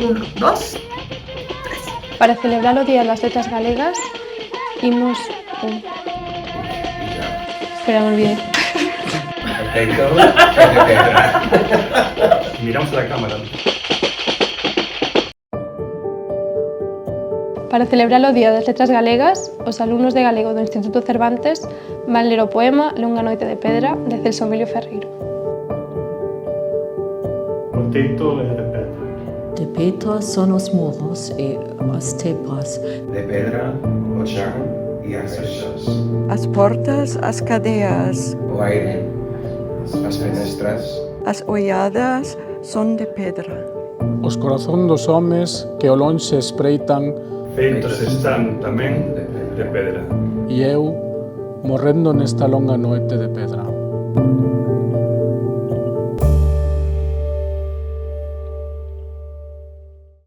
1, 2, 3. Para celebrar o Día das Letras Galegas, imos... Espera, me olvidé. Miramos a la cámara. Para celebrar o Día das Letras Galegas, os alumnos de galego do Instituto Cervantes van ler o poema Longa noite de pedra, de Celso Emilio Ferreiro. O teito é de pedra. De pedra son os muros e as tebras. De pedra, o chão e as reixas. As portas, as cadeias, O aire, as fenestras. as olladas son de pedra. Os corazón dos homes que ao lonxe espreitan Feitos están tamén de pedra. e eu morrendo nesta longa noite de pedra.